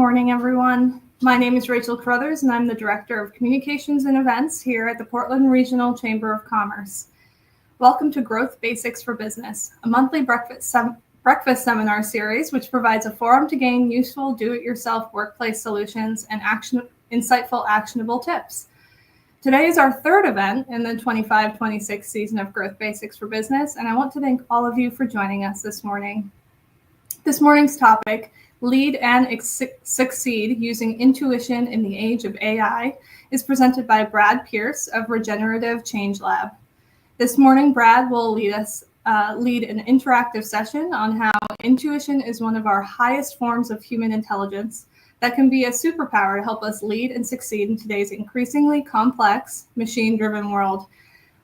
morning, everyone. My name is Rachel Carruthers, and I'm the Director of Communications and Events here at the Portland Regional Chamber of Commerce. Welcome to Growth Basics for Business, a monthly breakfast seminar series which provides a forum to gain useful do-it-yourself workplace solutions and insightful, actionable tips. Today is our third event in the 25-26 season of Growth Basics for Business, and I want to thank all of you for joining us this morning. This morning's topic, Lead and Succeed Using Intuition in the Age of AI, is presented by Brad Peirce of Regenerative Change Lab. This morning, Brad will lead an interactive session on how intuition is one of our highest forms of human intelligence that can be a superpower to help us lead and succeed in today's increasingly complex, machine-driven world.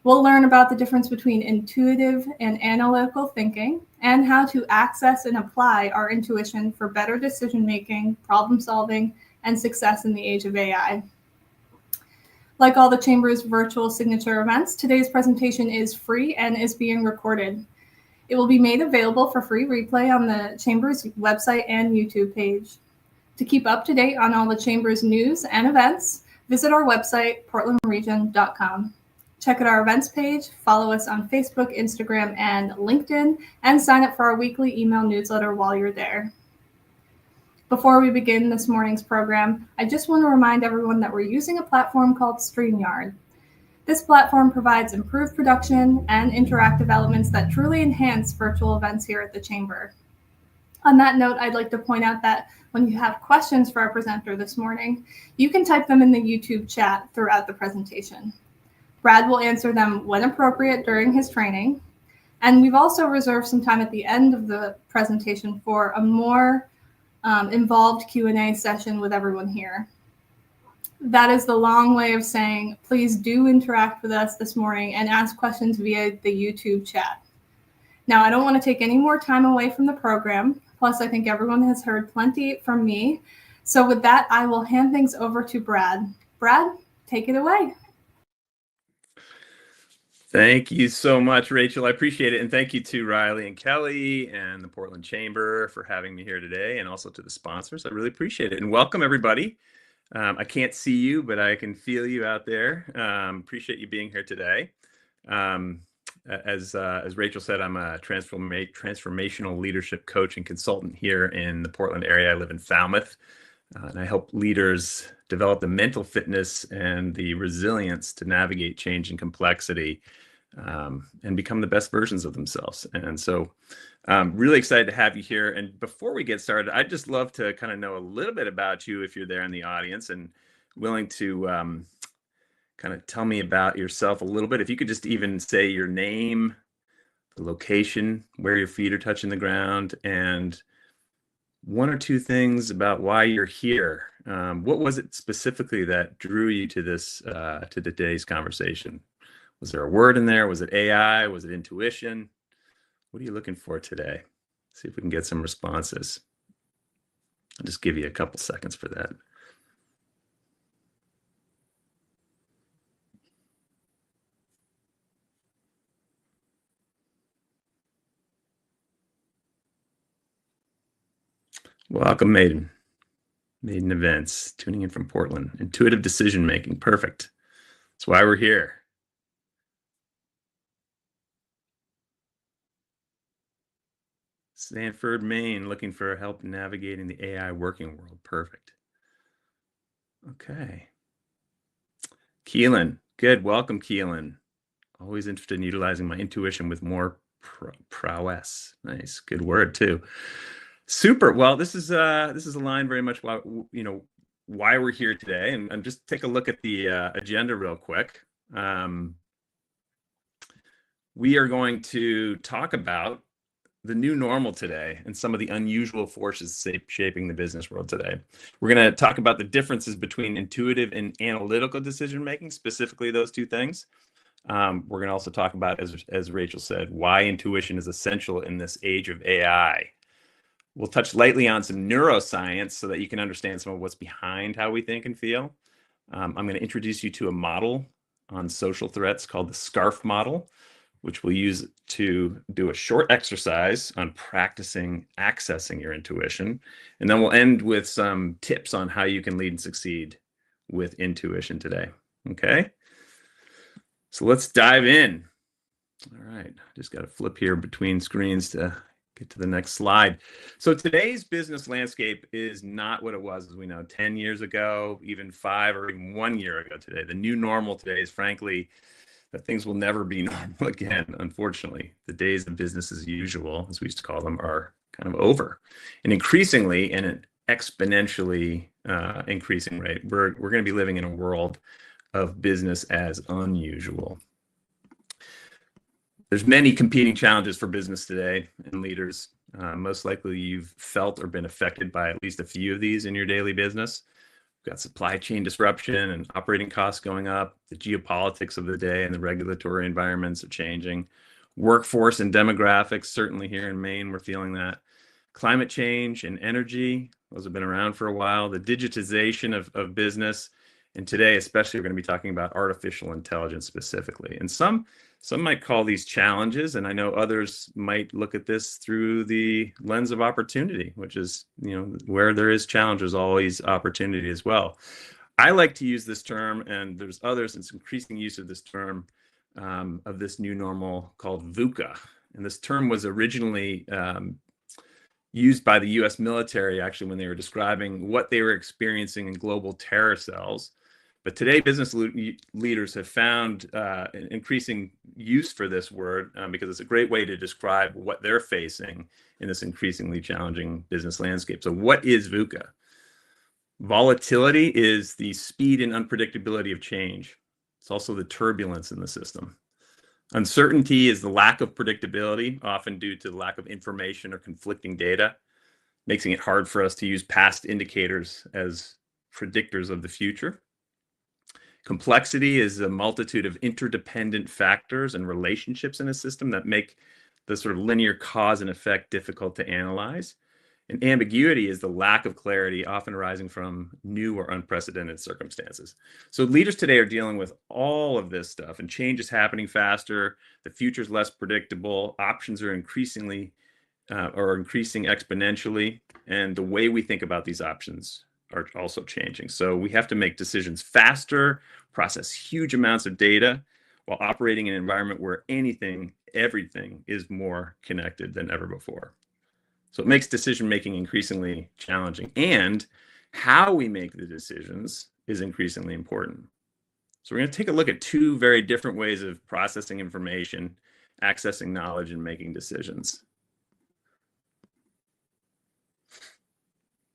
We'll learn about the difference between intuitive and analytical thinking and how to access and apply our intuition for better decision-making, problem-solving, and success in the age of AI. Like all the Chamber's virtual signature events, today's presentation is free and is being recorded. It will be made available for free replay on the Chamber's website and YouTube page. To keep up to date on all the Chamber's news and events, visit our website, portlandregion.com. Check out our events page, follow us on Facebook, Instagram, and LinkedIn, and sign up for our weekly email newsletter while you're there. Before we begin this morning's program, I just want to remind everyone that we're using a platform called StreamYard. This platform provides improved production and interactive elements that truly enhance virtual events here at the Chamber. On that note, I'd like to point out that when you have questions for our presenter this morning, you can type them in the YouTube chat throughout the presentation. Brad will answer them when appropriate during his training, and we've also reserved some time at the end of the presentation for a more involved Q&A session with everyone here. That is the long way of saying, please do interact with us this morning and ask questions via the YouTube chat. Now, I don't want to take any more time away from the program. Plus, I think everyone has heard plenty from me. So with that, I will hand things over to Brad. Brad, take it away. Thank you so much, Rachel. I appreciate it. And thank you to Riley and Kelly and the Portland Chamber for having me here today, and also to the sponsors. I really appreciate it. And welcome, everybody. I can't see you, but I can feel you out there. Appreciate you being here today. As Rachel said, I'm a transformational leadership coach and consultant here in the Portland area. I live in Falmouth, and I help leaders develop the mental fitness and the resilience to navigate change and complexity, and become the best versions of themselves. And so I'm really excited to have you here. And before we get started, I'd just love to kind of know a little bit about you if you're there in the audience and willing to kind of tell me about yourself a little bit. If you could just even say your name, the location, where your feet are touching the ground, and one or two things about why you're here. What was it specifically that drew you to this, to today's conversation? Was there a word in there? Was it AI? Was it intuition? What are you looking for today? See if we can get some responses. I'll just give you a couple seconds for that. Welcome, Maiden Events, tuning in from Portland. Intuitive decision making, perfect. That's why we're here. Sanford, Maine, looking for help navigating the AI working world, perfect. Okay. Keelan, good, welcome, Keelan. Always interested in utilizing my intuition with more prowess. Nice, good word too. Super. Well, this is aligned very much why we're here today, and just take a look at the agenda real quick. We are going to talk about the new normal today and some of the unusual forces shaping the business world today. We're going to talk about the differences between intuitive and analytical decision making, specifically those two things. We're going to also talk about, as Rachel said, why intuition is essential in this age of AI. We'll touch lightly on some neuroscience so that you can understand some of what's behind how we think and feel. I'm going to introduce you to a model on social threats called the SCARF model, which we'll use to do a short exercise on practicing accessing your intuition. And then we'll end with some tips on how you can lead and succeed with intuition today. Okay? So let's dive in. All right, just got to flip here between screens to get to the next slide. So today's business landscape is not what it was, as we know, 10 years ago, even 5 or even 1 year ago today. The new normal today is, frankly, that things will never be normal again, unfortunately. The days of business as usual, as we used to call them, are kind of over. And increasingly, in an exponentially increasing rate, we're going to be living in a world of business as unusual. There's many competing challenges for business today and leaders. Most likely you've felt or been affected by at least a few of these in your daily business. We've got supply chain disruption and operating costs going up. The geopolitics of the day and the regulatory environments are changing. Workforce and demographics, certainly here in Maine, we're feeling that. Climate change and energy, those have been around for a while. The digitization of business. And today, especially, we're going to be talking about artificial intelligence specifically. And some might call these challenges, and I know others might look at this through the lens of opportunity, which is, where there is challenge, there's always opportunity as well. I like to use this term, and there's others, and some increasing use of this term, of this new normal called VUCA. And this term was originally used by the US military, actually, when they were describing what they were experiencing in global terror cells. But today, business leaders have found an increasing use for this word because it's a great way to describe what they're facing in this increasingly challenging business landscape. So what is VUCA? Volatility is the speed and unpredictability of change. It's also the turbulence in the system. Uncertainty is the lack of predictability, often due to the lack of information or conflicting data, making it hard for us to use past indicators as predictors of the future. Complexity is a multitude of interdependent factors and relationships in a system that make the sort of linear cause and effect difficult to analyze. And ambiguity is the lack of clarity, often arising from new or unprecedented circumstances. So leaders today are dealing with all of this stuff, and change is happening faster. The future is less predictable. Options are increasing exponentially, and the way we think about these options are also changing. So we have to make decisions faster, process huge amounts of data, while operating in an environment where everything is more connected than ever before. So it makes decision-making increasingly challenging, and how we make the decisions is increasingly important. So we're going to take a look at 2 very different ways of processing information, accessing knowledge, and making decisions.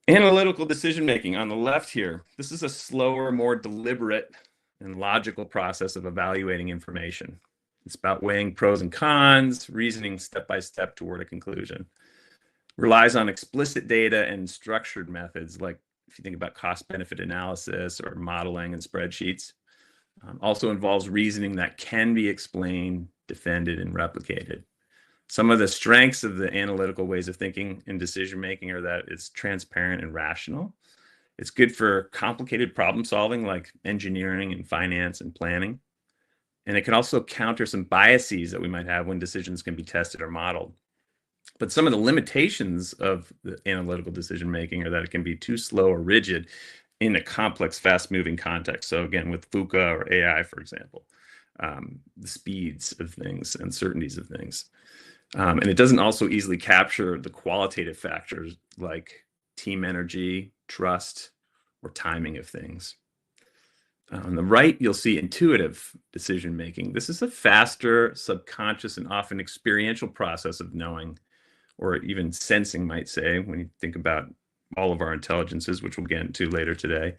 Analytical decision-making on the left here. This is a slower, more deliberate and logical process of evaluating information. It's about weighing pros and cons, reasoning step by step toward a conclusion. Relies on explicit data and structured methods, like if you think about cost-benefit analysis or modeling and spreadsheets. Also involves reasoning that can be explained, defended, and replicated. Some of the strengths of the analytical ways of thinking and decision-making are that it's transparent and rational. It's good for complicated problem solving like engineering and finance and planning. And it can also counter some biases that we might have when decisions can be tested or modeled. But some of the limitations of the analytical decision-making are that it can be too slow or rigid in a complex, fast-moving context. So again, with VUCA or AI, for example, the speeds of things, uncertainties of things. And it doesn't also easily capture the qualitative factors like team energy, trust, or timing of things. On the right, you'll see intuitive decision-making. This is a faster, subconscious, and often experiential process of knowing, or even sensing, might say, when you think about all of our intelligences, which we'll get into later today.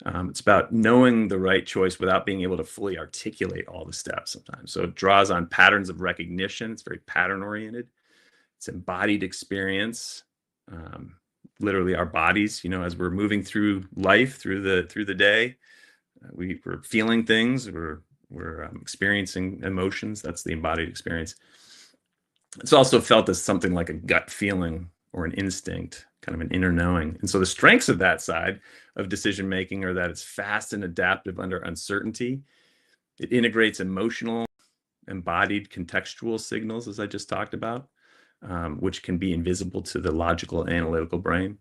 It's about knowing the right choice without being able to fully articulate all the steps sometimes. So it draws on patterns of recognition. It's very pattern-oriented. It's embodied experience. Literally our bodies, as we're moving through life, through the day, we're feeling things, we're experiencing emotions. That's the embodied experience. It's also felt as something like a gut feeling or an instinct, kind of an inner knowing. And so the strengths of that side of decision making are that it's fast and adaptive under uncertainty. It integrates emotional embodied contextual signals, as I just talked about, which can be invisible to the logical and analytical brain.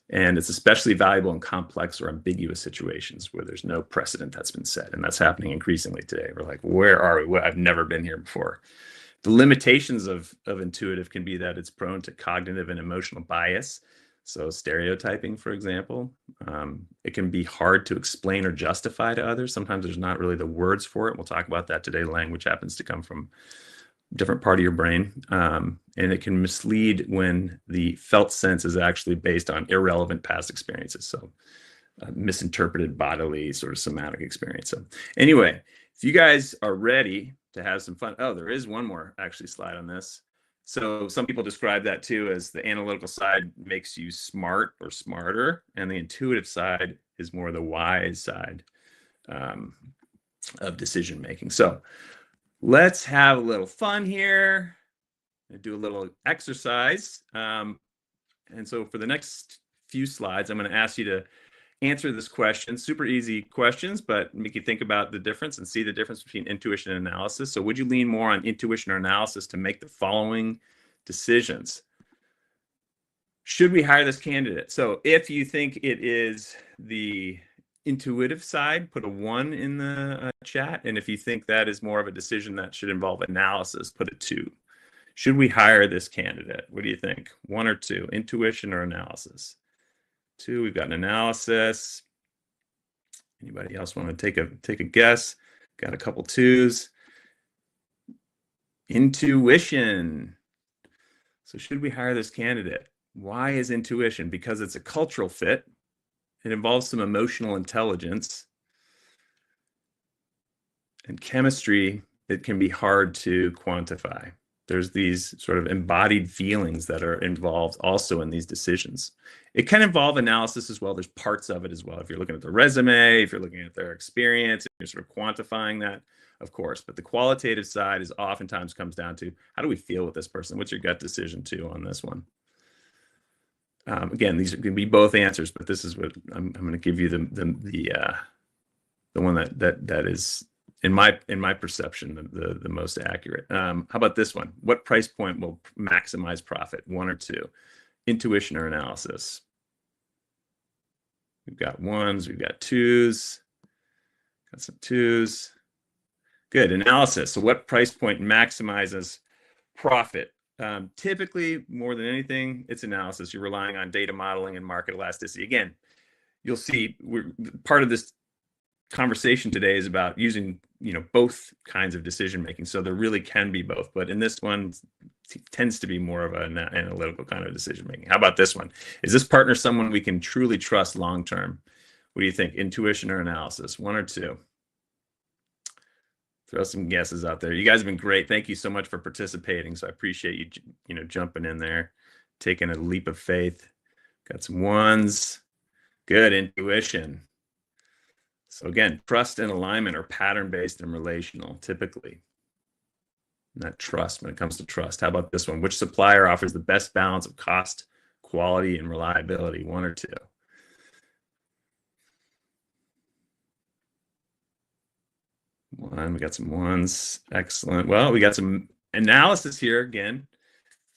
And it's especially valuable in complex or ambiguous situations where there's no precedent that's been set. And that's happening increasingly today. We're like, where are we? I've never been here before. The limitations of intuitive can be that it's prone to cognitive and emotional bias. So stereotyping, for example, it can be hard to explain or justify to others. Sometimes there's not really the words for it. We'll talk about that today. Language happens to come from a different part of your brain. And it can mislead when the felt sense is actually based on irrelevant past experiences. So misinterpreted bodily sort of somatic experience. So anyway, if you guys are ready to have some fun. Oh, there is one more actually slide on this. So some people describe that too as the analytical side makes you smart or smarter, and the intuitive side is more the wise side of decision making. So let's have a little fun here and do a little exercise. And so for the next few slides, I'm going to ask you to answer this question. Super easy questions, but make you think about the difference and see the difference between intuition and analysis. So would you lean more on intuition or analysis to make the following decisions? Should we hire this candidate? So if you think it is the intuitive side, put a 1 in the chat. And if you think that is more of a decision that should involve analysis, put a 2. Should we hire this candidate? What do you think? 1 or 2, intuition or analysis? 2, we've got an analysis. Anybody else want to take a guess? Got a couple 2s. Intuition. So should we hire this candidate? Why is intuition? Because it's a cultural fit. It involves some emotional intelligence and chemistry. It can be hard to quantify. There's these sort of embodied feelings that are involved also in these decisions. It can involve analysis as well. There's parts of it as well. If you're looking at the resume, if you're looking at their experience, you're sort of quantifying that, of course. But the qualitative side is oftentimes comes down to how do we feel with this person? What's your gut decision too on this one? Again, these are going to be both answers, but this is what I'm going to give you the one that is in my perception the most accurate. How about this one? What price point will maximize profit? 1 or 2, intuition or analysis? We've got 1s, we've got 2s, got some 2s. Good, analysis. So what price point maximizes profit? Typically, more than anything, it's analysis. You're relying on data modeling and market elasticity. Again, you'll see part of this conversation today is about using both kinds of decision making. So there really can be both, but in this one, it tends to be more of an analytical kind of decision making. How about this one? Is this partner someone we can truly trust long term? What do you think? Intuition or analysis? 1 or 2? Throw some guesses out there. You guys have been great. Thank you so much for participating. So I appreciate you jumping in there, taking a leap of faith. Got some 1s. Good, intuition. So again, trust and alignment are pattern-based and relational, typically. Not trust when it comes to trust. How about this one? Which supplier offers the best balance of cost, quality, and reliability? 1 or 2? 1, we got some 1s. Excellent. Well, we got some analysis here again.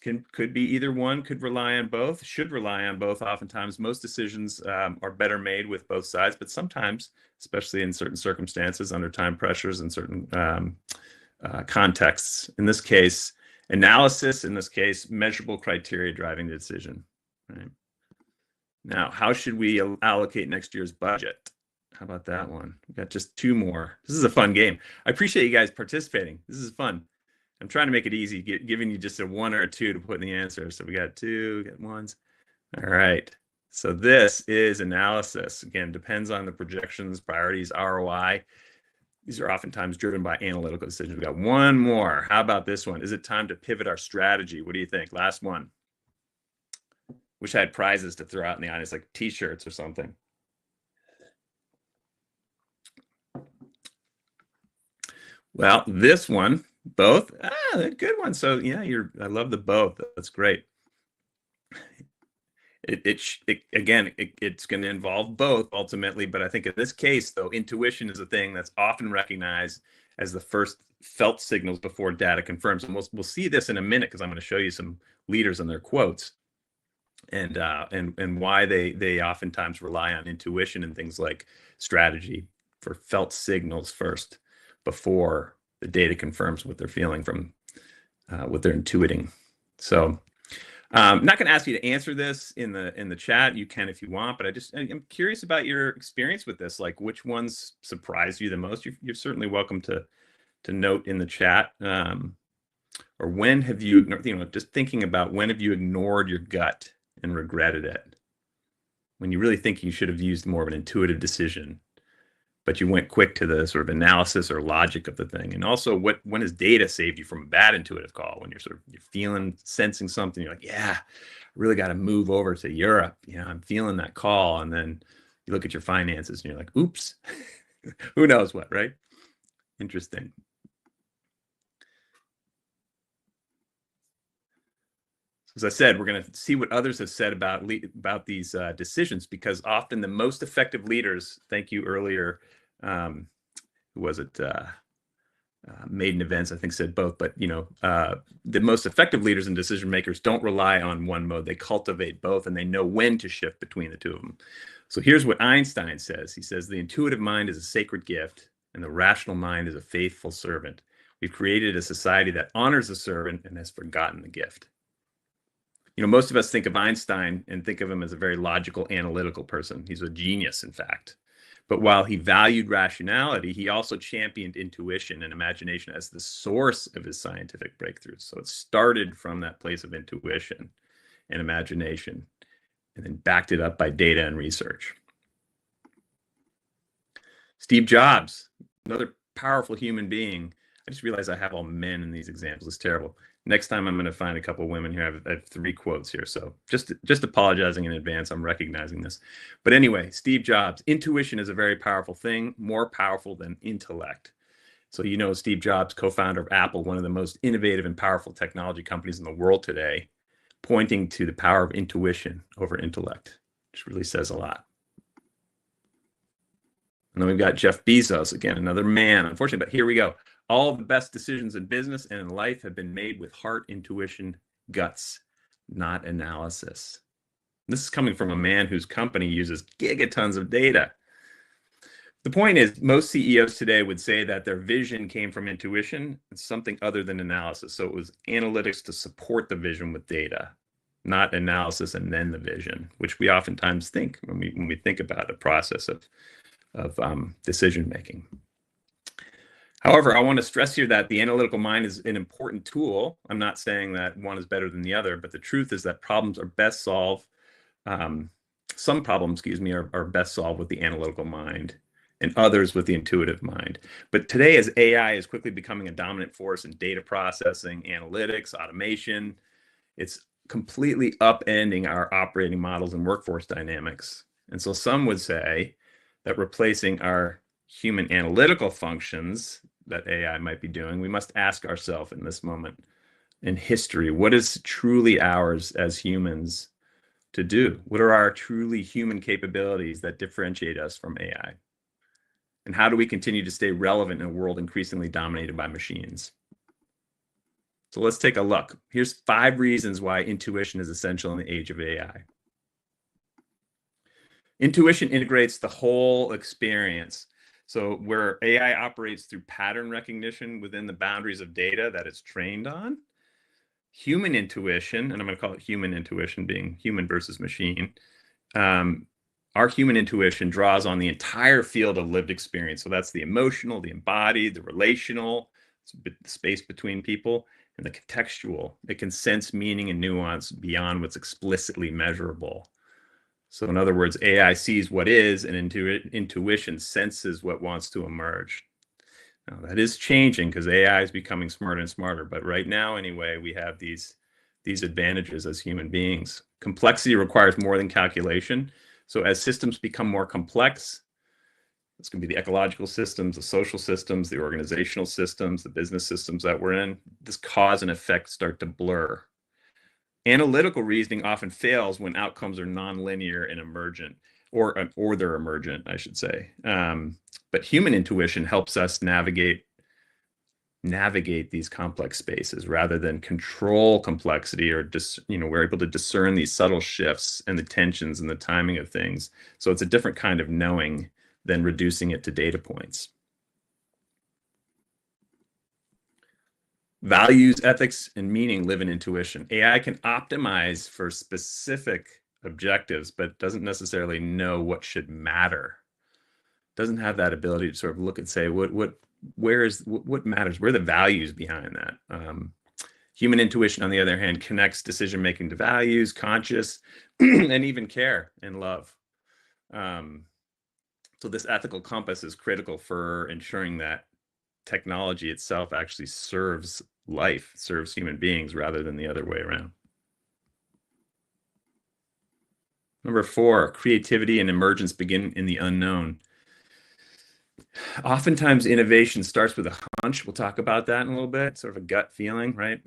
Could be either one, could rely on both, should rely on both. Oftentimes, most decisions are better made with both sides, but sometimes, especially in certain circumstances, under time pressures and certain contexts, in this case, analysis, in this case, measurable criteria driving the decision. Right? Now, how should we allocate next year's budget? How about that one? We got just 2 more. This is a fun game. I appreciate you guys participating. This is fun. I'm trying to make it easy, giving you just a 1 or a 2 to put in the answer. So we got 2, we got 1s. All right. So this is analysis. Again, depends on the projections, priorities, ROI. These are oftentimes driven by analytical decisions. We got 1 more. How about this one? Is it time to pivot our strategy? What do you think? Last one. Wish I had prizes to throw out in the audience, like T-shirts or something. Well, this one, both, they're good ones. So yeah, I love the both. That's great. It's going to involve both ultimately, but I think in this case, though, intuition is a thing that's often recognized as the first felt signals before data confirms. And we'll see this in a minute because I'm going to show you some leaders and their quotes, and why they oftentimes rely on intuition and things like strategy for felt signals first before the data confirms what they're feeling from what they're intuiting. So I'm not going to ask you to answer this in the chat. You can if you want, but I'm curious about your experience with this. Like, which ones surprised you the most? You're certainly welcome to note in the chat. Or when have you, just thinking about when have you ignored your gut and regretted it? When you really think you should have used more of an intuitive decision, but you went quick to the sort of analysis or logic of the thing. And also, when has data saved you from a bad intuitive call? When you're feeling, sensing something, you're like, yeah, I really got to move over to Europe. I'm feeling that call. And then you look at your finances and you're like, oops, who knows what, right? Interesting. As I said, we're going to see what others have said about these decisions, because often the most effective leaders, thank you earlier, who was it? Maiden Events, I think, said both, but the most effective leaders and decision makers don't rely on one mode. They cultivate both, and they know when to shift between the two of them. So here's what Einstein says. He says, the intuitive mind is a sacred gift, and the rational mind is a faithful servant. We've created a society that honors the servant and has forgotten the gift. Most of us think of Einstein and think of him as a very logical, analytical person. He's a genius, in fact. But while he valued rationality, he also championed intuition and imagination as the source of his scientific breakthroughs. So it started from that place of intuition and imagination, and then backed it up by data and research. Steve Jobs, another powerful human being. I just realized I have all men in these examples. It's terrible. Next time I'm going to find a couple of women here. I have 3 quotes here. So just apologizing in advance. I'm recognizing this. But anyway, Steve Jobs, intuition is a very powerful thing, more powerful than intellect. So, Steve Jobs, co-founder of Apple, one of the most innovative and powerful technology companies in the world today, pointing to the power of intuition over intellect, which really says a lot. And then we've got Jeff Bezos, again, another man, unfortunately, but here we go. All of the best decisions in business and in life have been made with heart, intuition, guts, not analysis. This is coming from a man whose company uses gigatons of data. The point is, most CEOs today would say that their vision came from intuition. It's something other than analysis. So it was analytics to support the vision with data, not analysis and then the vision, which we oftentimes think when we think about the process of decision making. However, I want to stress here that the analytical mind is an important tool. I'm not saying that one is better than the other, but the truth is that problems are best solved. Some problems, are best solved with the analytical mind, and others with the intuitive mind. But today, as AI is quickly becoming a dominant force in data processing, analytics, automation, it's completely upending our operating models and workforce dynamics. And so some would say that replacing our human analytical functions that AI might be doing, we must ask ourselves in this moment in history, what is truly ours as humans to do? What are our truly human capabilities that differentiate us from AI? And how do we continue to stay relevant in a world increasingly dominated by machines? So let's take a look. Here's 5 reasons why intuition is essential in the age of AI. Intuition integrates the whole experience. So where AI operates through pattern recognition within the boundaries of data that it's trained on, human intuition, and I'm going to call it human intuition, being human versus machine, our human intuition draws on the entire field of lived experience. So that's the emotional, the embodied, the relational, the space between people, and the contextual. It can sense meaning and nuance beyond what's explicitly measurable. So in other words, AI sees what is, and intuition senses what wants to emerge. Now that is changing because AI is becoming smarter and smarter. But right now, anyway, we have these advantages as human beings. Complexity requires more than calculation. So as systems become more complex, it's going to be the ecological systems, the social systems, the organizational systems, the business systems that we're in. This cause and effect start to blur. Analytical reasoning often fails when outcomes are nonlinear and emergent, or they're emergent, I should say. But human intuition helps us navigate these complex spaces rather than control complexity, or we're able to discern these subtle shifts and the tensions and the timing of things. So it's a different kind of knowing than reducing it to data points. Values, ethics, and meaning live in intuition. AI can optimize for specific objectives, but doesn't necessarily know what should matter. Doesn't have that ability to sort of look and say, what matters? Where are the values behind that? Human intuition, on the other hand, connects decision-making to values, conscious, and even care and love. So this ethical compass is critical for ensuring that technology itself actually serves life, serves human beings, rather than the other way around. Number 4, creativity and emergence begin in the unknown. Oftentimes, innovation starts with a hunch. We'll talk about that in a little bit, sort of a gut feeling, right?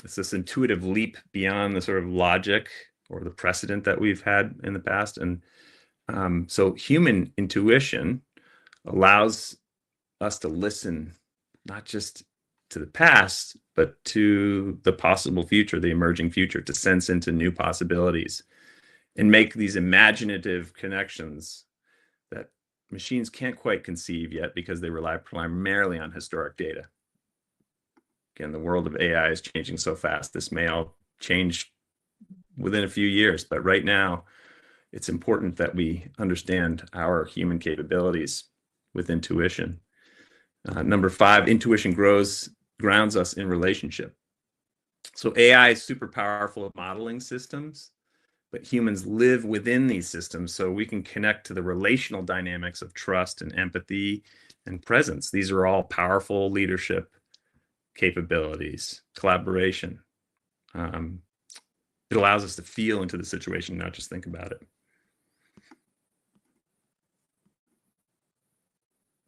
It's this intuitive leap beyond the sort of logic or the precedent that we've had in the past. And so human intuition allows us to listen, not just to the past, but to the possible future, the emerging future, to sense into new possibilities and make these imaginative connections that machines can't quite conceive yet because they rely primarily on historic data. Again, the world of AI is changing so fast. This may all change within a few years, but right now it's important that we understand our human capabilities with intuition. Number 5, intuition grounds us in relationship. So AI is super powerful at modeling systems, but humans live within these systems, so we can connect to the relational dynamics of trust and empathy and presence. These are all powerful leadership capabilities, collaboration. It allows us to feel into the situation, not just think about it.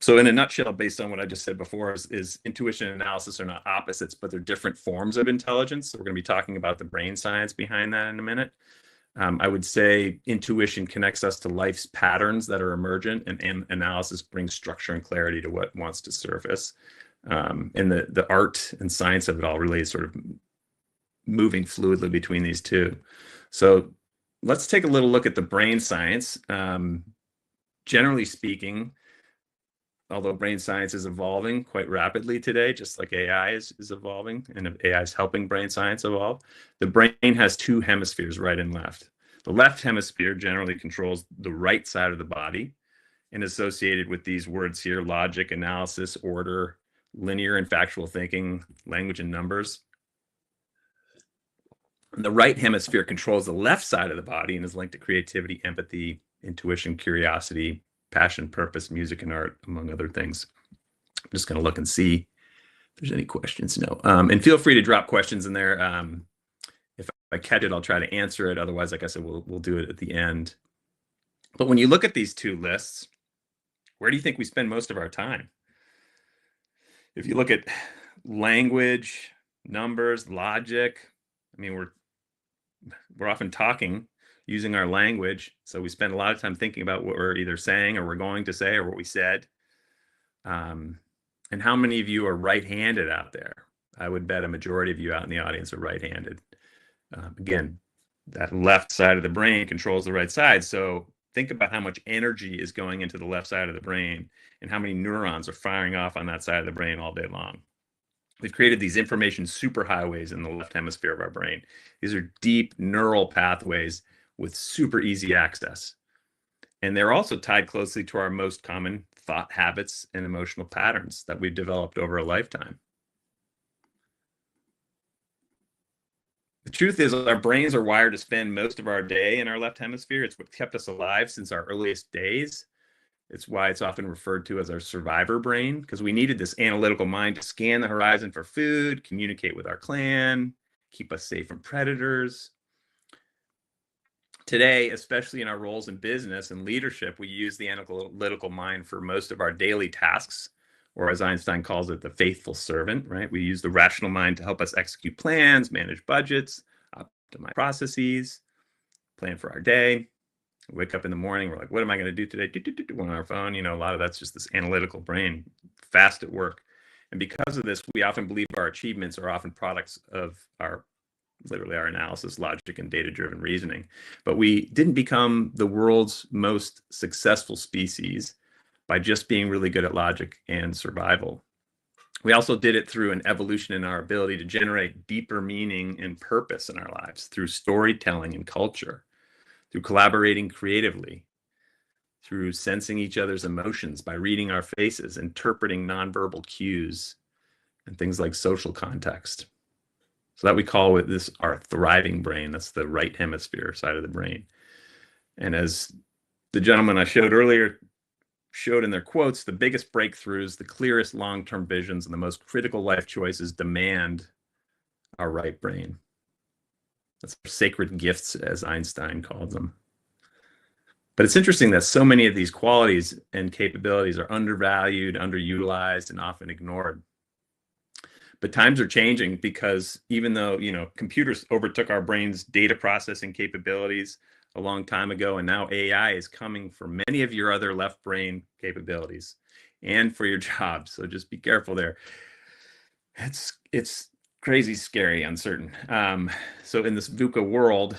So in a nutshell, based on what I just said before, is intuition and analysis are not opposites, but they're different forms of intelligence. So we're going to be talking about the brain science behind that in a minute. I would say intuition connects us to life's patterns that are emergent, and analysis brings structure and clarity to what wants to surface. And the art and science of it all really is sort of moving fluidly between these two. So let's take a little look at the brain science. Generally speaking, although brain science is evolving quite rapidly today, just like AI is evolving, and AI is helping brain science evolve, the brain has 2 hemispheres, right and left. The left hemisphere generally controls the right side of the body and is associated with these words here: logic, analysis, order, linear and factual thinking, language and numbers. And the right hemisphere controls the left side of the body and is linked to creativity, empathy, intuition, curiosity, passion, purpose, music, and art, among other things. I'm just going to look and see if there's any questions. No. And feel free to drop questions in there. If I catch it, I'll try to answer it. Otherwise, like I said, we'll do it at the end. But when you look at these 2 lists, where do you think we spend most of our time? If you look at language, numbers, logic, I mean, we're often talking using our language, so we spend a lot of time thinking about what we're either saying or we're going to say or what we said. And how many of you are right-handed out there? I would bet a majority of you out in the audience are right-handed. Again, that left side of the brain controls the right side, so think about how much energy is going into the left side of the brain and how many neurons are firing off on that side of the brain all day long. We've created these information superhighways in the left hemisphere of our brain. These are deep neural pathways with super easy access. And they're also tied closely to our most common thought habits and emotional patterns that we've developed over a lifetime. The truth is, our brains are wired to spend most of our day in our left hemisphere. It's what kept us alive since our earliest days. It's why it's often referred to as our survivor brain, because we needed this analytical mind to scan the horizon for food, communicate with our clan, keep us safe from predators. Today, especially in our roles in business and leadership, we use the analytical mind for most of our daily tasks, or as Einstein calls it, the faithful servant, right? We use the rational mind to help us execute plans, manage budgets, optimize processes, plan for our day. We wake up in the morning, we're like, what am I going to do today? We're on our phone. A lot of that's just this analytical brain, fast at work. And because of this, we often believe our achievements are often products of literally our analysis, logic, and data-driven reasoning. But we didn't become the world's most successful species by just being really good at logic and survival. We also did it through an evolution in our ability to generate deeper meaning and purpose in our lives through storytelling and culture, through collaborating creatively, through sensing each other's emotions by reading our faces, interpreting nonverbal cues, and things like social context. So that we call this our thriving brain. That's the right hemisphere side of the brain. And as the gentleman I showed earlier showed in their quotes, the biggest breakthroughs, the clearest long-term visions, and the most critical life choices demand our right brain. That's sacred gifts, as Einstein called them. But it's interesting that so many of these qualities and capabilities are undervalued, underutilized, and often ignored. But times are changing because even though, computers overtook our brain's data processing capabilities a long time ago, and now AI is coming for many of your other left brain capabilities and for your job. So just be careful there. It's crazy, scary, uncertain. So in this VUCA world,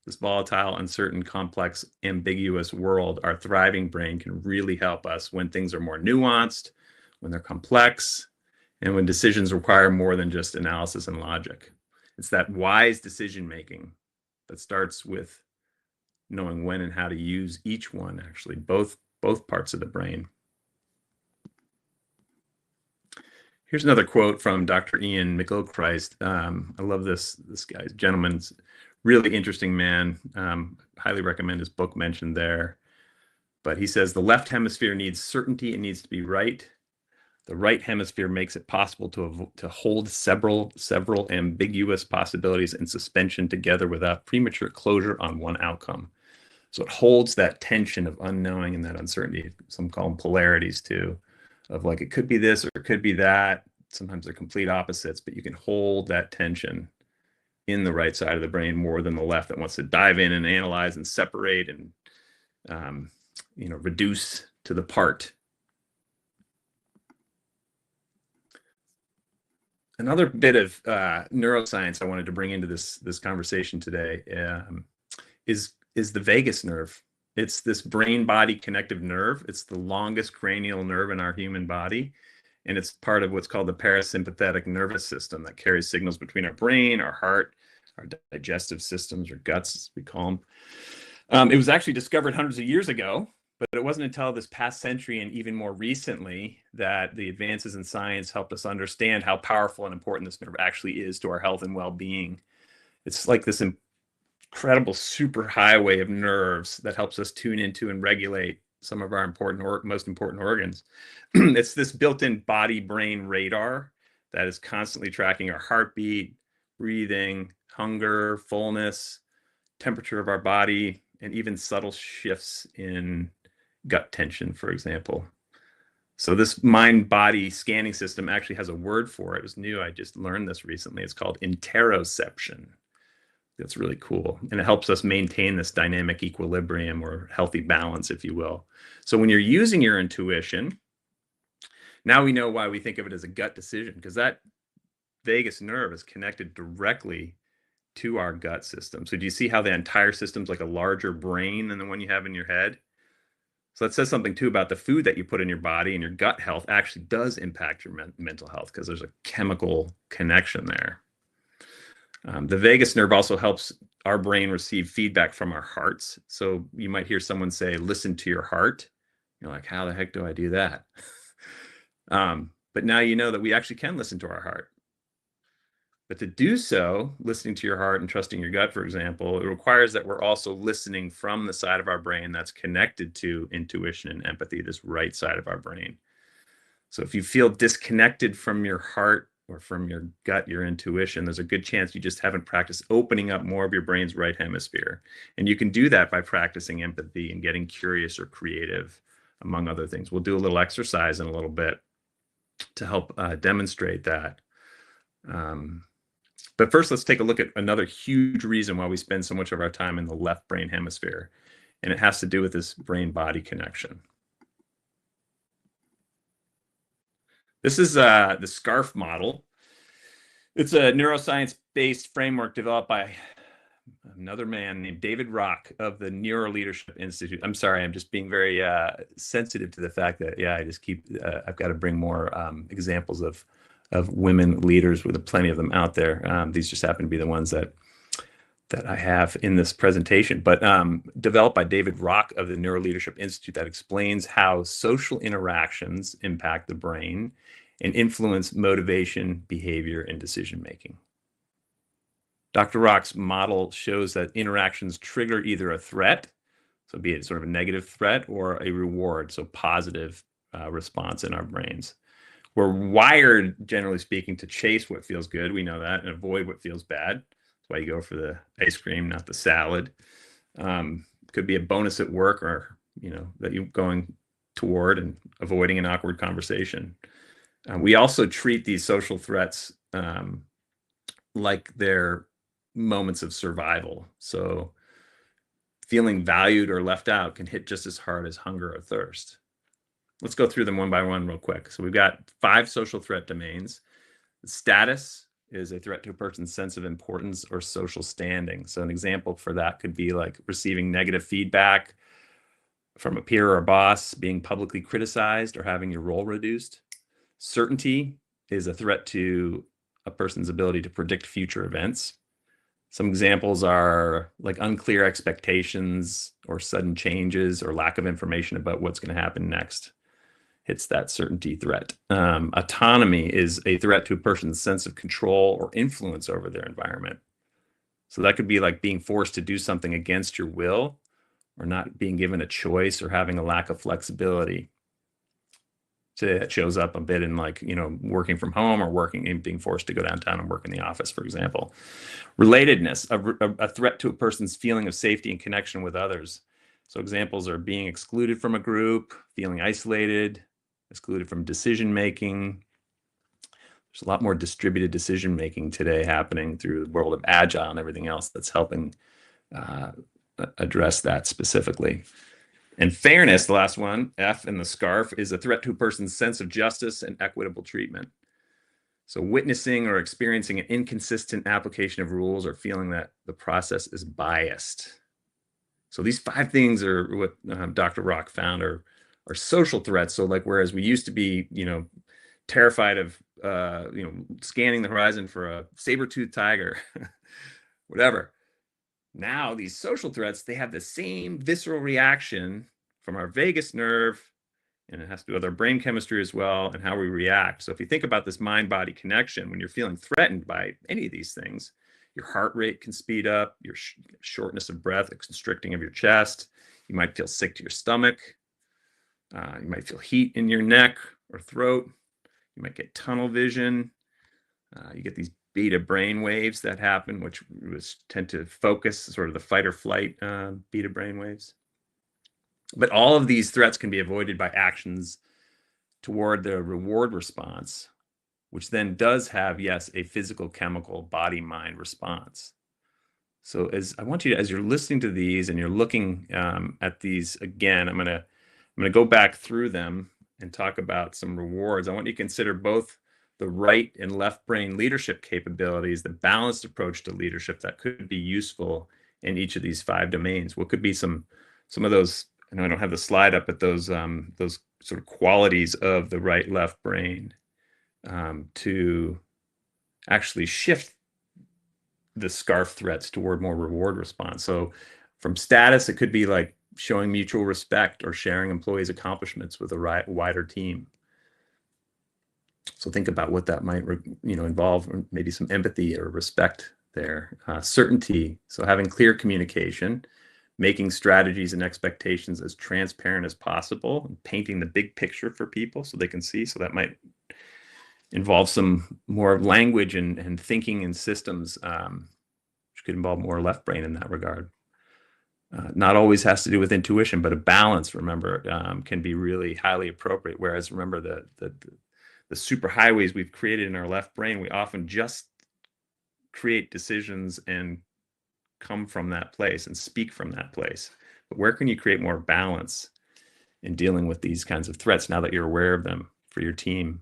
this volatile, uncertain, complex, ambiguous world, our thriving brain can really help us when things are more nuanced, when they're complex, and when decisions require more than just analysis and logic. It's that wise decision-making that starts with knowing when and how to use each one, actually, both parts of the brain. Here's another quote from Dr. Ian McGilchrist. I love this gentleman's really interesting man. Highly recommend his book mentioned there. But he says, the left hemisphere needs certainty. It needs to be right. The right hemisphere makes it possible to hold several ambiguous possibilities in suspension together without premature closure on one outcome. So it holds that tension of unknowing and that uncertainty. Some call them polarities too, of like it could be this or it could be that. Sometimes they're complete opposites, but you can hold that tension in the right side of the brain more than the left that wants to dive in and analyze and separate and reduce to the part. Another bit of neuroscience I wanted to bring into this conversation today is the vagus nerve. It's this brain-body connective nerve. It's the longest cranial nerve in our human body, and it's part of what's called the parasympathetic nervous system that carries signals between our brain, our heart, our digestive systems, or guts, as we call them. It was actually discovered hundreds of years ago, but it wasn't until this past century and even more recently that the advances in science helped us understand how powerful and important this nerve actually is to our health and well-being. It's like this incredible superhighway of nerves that helps us tune into and regulate some of our most important organs. It's this built-in body-brain radar that is constantly tracking our heartbeat, breathing, hunger, fullness, temperature of our body, and even subtle shifts in gut tension, for example. So this mind-body scanning system actually has a word for it. It was new. I just learned this recently. It's called interoception. That's really cool. And it helps us maintain this dynamic equilibrium or healthy balance, if you will. So when you're using your intuition, now we know why we think of it as a gut decision, because that vagus nerve is connected directly to our gut system. So do you see how the entire system's like a larger brain than the one you have in your head? So that says something too about the food that you put in your body, and your gut health actually does impact your mental health because there's a chemical connection there. The vagus nerve also helps our brain receive feedback from our hearts. So you might hear someone say, listen to your heart. You're like, how the heck do I do that? But now you know that we actually can listen to our heart. But to do so, listening to your heart and trusting your gut, for example, it requires that we're also listening from the side of our brain that's connected to intuition and empathy, this right side of our brain. So if you feel disconnected from your heart or from your gut, your intuition, there's a good chance you just haven't practiced opening up more of your brain's right hemisphere. And you can do that by practicing empathy and getting curious or creative, among other things. We'll do a little exercise in a little bit to help demonstrate that. But first, let's take a look at another huge reason why we spend so much of our time in the left brain hemisphere. And it has to do with this brain-body connection. This is the SCARF model. It's a neuroscience-based framework developed by another man named David Rock of the Neuro Leadership Institute. I'm sorry, I'm just being very sensitive to the fact that, I just keep, I've got to bring more examples of women leaders, with plenty of them out there. These just happen to be the ones that I have in this presentation, but developed by David Rock of the Neuro Leadership Institute, that explains how social interactions impact the brain and influence motivation, behavior, and decision-making. Dr. Rock's model shows that interactions trigger either a threat, so be it sort of a negative threat, or a reward, so positive response in our brains. We're wired, generally speaking, to chase what feels good. We know that, and avoid what feels bad. That's why you go for the ice cream, not the salad. Could be a bonus at work, or that you're going toward and avoiding an awkward conversation. We also treat these social threats like they're moments of survival. So feeling valued or left out can hit just as hard as hunger or thirst. Let's go through them one by one real quick. So we've got 5 social threat domains. Status is a threat to a person's sense of importance or social standing. So an example for that could be like receiving negative feedback from a peer or a boss, being publicly criticized, or having your role reduced. Certainty is a threat to a person's ability to predict future events. Some examples are like unclear expectations, or sudden changes, or lack of information about what's going to happen next. Hits that certainty threat. Autonomy is a threat to a person's sense of control or influence over their environment. So that could be like being forced to do something against your will, or not being given a choice, or having a lack of flexibility. So it shows up a bit in like, working from home, or working and being forced to go downtown and work in the office, for example. Relatedness, a threat to a person's feeling of safety and connection with others. So examples are being excluded from a group, feeling isolated, excluded from decision-making. There's a lot more distributed decision-making today happening through the world of agile and everything else that's helping address that specifically. And fairness, the last one, F in the SCARF, is a threat to a person's sense of justice and equitable treatment. So witnessing or experiencing an inconsistent application of rules, or feeling that the process is biased. So these 5 things are what Dr. Rock found are social threats. So like, whereas we used to be, terrified of, scanning the horizon for a saber-toothed tiger, whatever. Now these social threats, they have the same visceral reaction from our vagus nerve, and it has to do with our brain chemistry as well, and how we react. So if you think about this mind-body connection, when you're feeling threatened by any of these things, your heart rate can speed up, your shortness of breath, a constricting of your chest. You might feel sick to your stomach. You might feel heat in your neck or throat. You might get tunnel vision. You get these beta brain waves that happen, which tend to focus, sort of the fight or flight beta brain waves. But all of these threats can be avoided by actions toward the reward response, which then does have, yes, a physical, chemical, body-mind response. So as you're listening to these and you're looking at these again, I'm gonna go back through them and talk about some rewards. I want you to consider both the right and left brain leadership capabilities, the balanced approach to leadership that could be useful in each of these 5 domains. What could be some of those, I know I don't have the slide up, but those sort of qualities of the right left brain to actually shift the SCARF threats toward more reward response. So from status, it could be like showing mutual respect, or sharing employees' accomplishments with a wider team. So think about what that might involve, or maybe some empathy or respect there. Certainty, so having clear communication, making strategies and expectations as transparent as possible, and painting the big picture for people so they can see. So that might involve some more language and thinking and systems, which could involve more left brain in that regard. Not always has to do with intuition, but a balance, remember, can be really highly appropriate. Whereas remember, the superhighways we've created in our left brain, we often just create decisions and come from that place and speak from that place. But where can you create more balance in dealing with these kinds of threats now that you're aware of them for your team?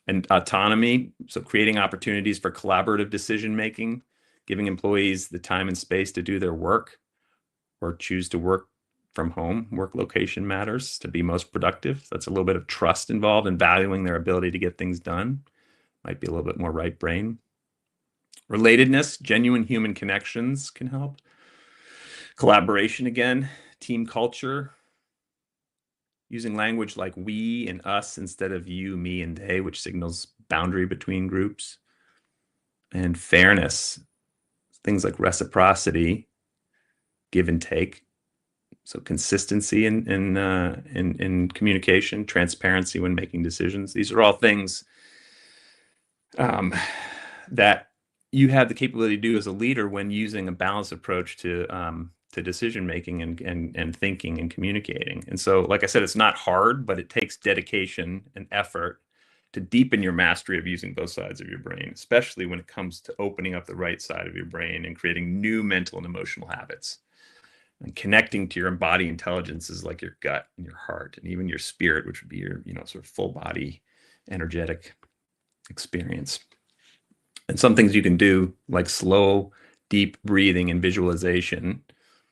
And autonomy, so creating opportunities for collaborative decision making, giving employees the time and space to do their work or choose to work from home. Work location matters to be most productive. That's a little bit of trust involved in valuing their ability to get things done. Might be a little bit more right brain. Relatedness, genuine human connections can help. Collaboration again, team culture, using language like we and us instead of you, me, and they, which signals boundary between groups. And fairness, things like reciprocity, give and take. So consistency in communication, transparency when making decisions. These are all things that you have the capability to do as a leader when using a balanced approach to decision making and thinking and communicating. And so, like I said, it's not hard, but it takes dedication and effort to deepen your mastery of using both sides of your brain, especially when it comes to opening up the right side of your brain and creating new mental and emotional habits. And connecting to your embodied intelligences like your gut and your heart and even your spirit, which would be your, sort of full body energetic experience. And some things you can do like slow, deep breathing and visualization.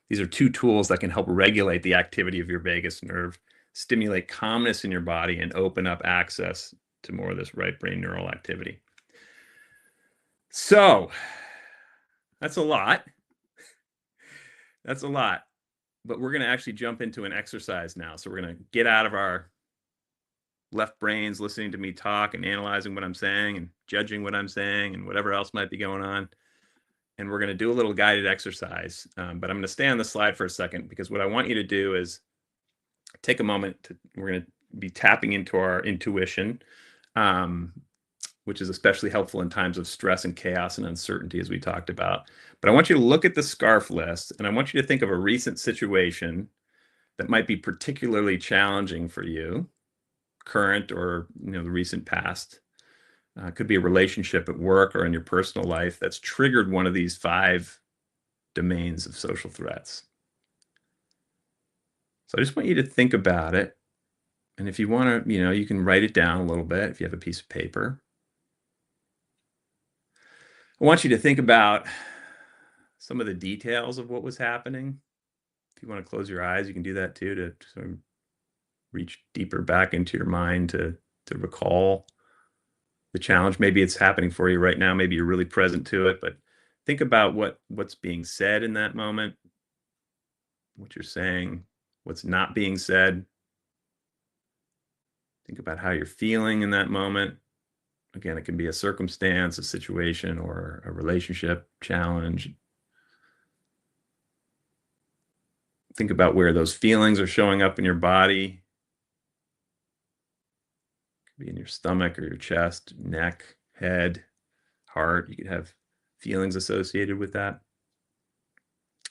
These are two tools that can help regulate the activity of your vagus nerve, stimulate calmness in your body, and open up access to more of this right brain neural activity. So that's a lot. That's a lot. But we're going to actually jump into an exercise now. So we're going to get out of our left brains listening to me talk and analyzing what I'm saying and judging what I'm saying and whatever else might be going on. And we're going to do a little guided exercise. But I'm going to stay on the slide for a second because what I want you to do is take a moment. We're going to be tapping into our intuition, which is especially helpful in times of stress and chaos and uncertainty, as we talked about. But I want you to look at the SCARF list, and I want you to think of a recent situation that might be particularly challenging for you, current or the recent past. Could be a relationship at work or in your personal life that's triggered one of these 5 domains of social threats. So I just want you to think about it. And if you want to, you can write it down a little bit if you have a piece of paper. I want you to think about some of the details of what was happening. If you want to close your eyes, you can do that too, to sort of reach deeper back into your mind to recall the challenge. Maybe it's happening for you right now. Maybe you're really present to it, but think about what's being said in that moment, what you're saying, what's not being said. Think about how you're feeling in that moment. Again, it can be a circumstance, a situation, or a relationship challenge. Think about where those feelings are showing up in your body. It could be in your stomach or your chest, neck, head, heart. You could have feelings associated with that.